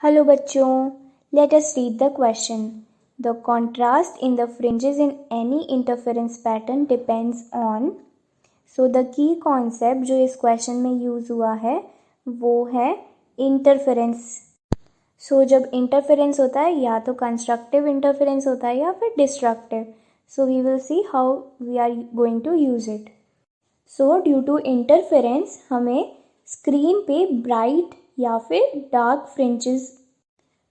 Hello बच्चों, let us read the question. The contrast in the fringes in any interference pattern depends on. So the key concept जो इस question में use हुआ है वो है interference. So जब interference होता है या तो constructive interference होता है या फिर destructive. So we will see how we are going to use it. So due to interference हमें screen पे bright या फिर डार्क फ्रिंजेस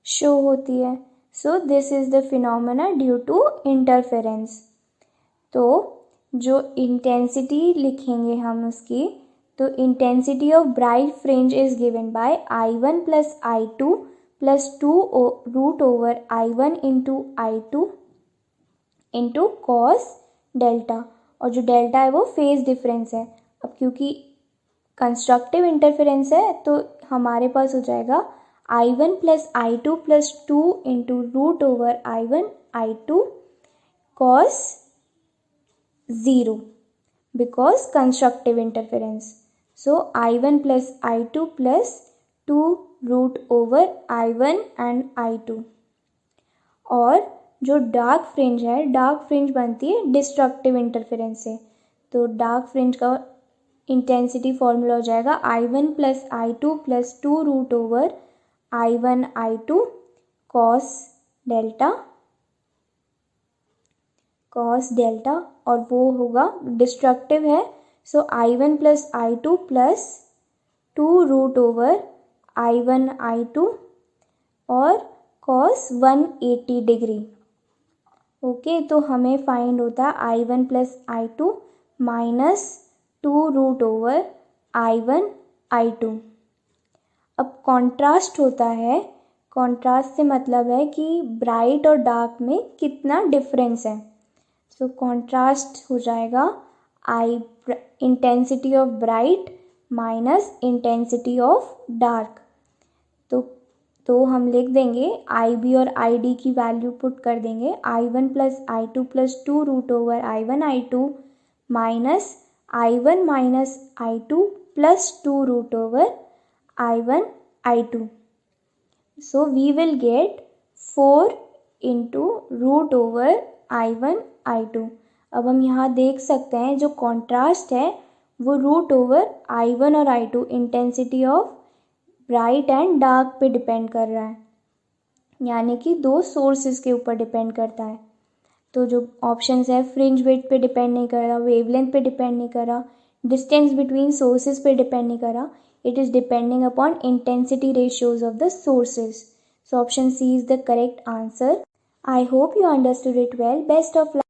शो होती है. So this is the phenomena due to interference. तो जो इंटेंसिटी लिखेंगे हम उसकी, तो intensity of bright fringe is given by I1 plus I2 plus 2 root over I1 into I2 into cos delta. और जो डेल्टा है वो फेज डिफरेंस है. अब क्योंकि कंस्ट्रक्टिव इंटरफेरेंस है तो हमारे पास हो जाएगा I1 plus I2 plus 2 into root over I1 I2 cos 0 because constructive interference. So I1 plus I2 plus 2 root over I1 and I2. और जो डार्क फ्रिंज है, डार्क फ्रिंज बनती है डिस्ट्रक्टिव इंटरफेरेंस से. तो डार्क फ्रिंज का intensity formula हो जाएगा I1 plus I2 plus 2 root over I1 I2 cos delta और वो होगा डिस्ट्रक्टिव है. So I1 plus I2 plus 2 root over I1 I2 और कॉस 180 डिग्री. ओके, तो हमें फाइंड होता है I1 plus I2 minus 2 root over I1 I2. अब कॉन्ट्रास्ट होता है. कॉन्ट्रास्ट से मतलब है कि ब्राइट और डार्क में कितना डिफरेंस है. सो कॉन्ट्रास्ट हो जाएगा intensity of bright minus intensity of dark. तो हम लिख देंगे IB और ID की वैल्यू पुट कर देंगे I1 plus I2 plus 2 root over I1 I2 minus I1 minus I2 plus 2 root over I1 I2. So we will get 4 into root over I1 I2. अब हम यहाँ देख सकते हैं जो कॉन्ट्रास्ट है वो रूट ओवर I1 और I2 intensity of bright and dark पे डिपेंड कर रहा है, यानी कि दो सोर्सेज के ऊपर डिपेंड करता है. तो जो ऑप्शंस है फ्रिंज विड्थ पे डिपेंड नहीं कर रहा, वेवलेंथ पे डिपेंड नहीं कर रहा, डिस्टेंस बिटवीन सोर्सेज पे डिपेंड नहीं कर रहा. It is depending upon intensity ratios of the sources. So option C is the correct answer. I hope you understood it well. Best of luck.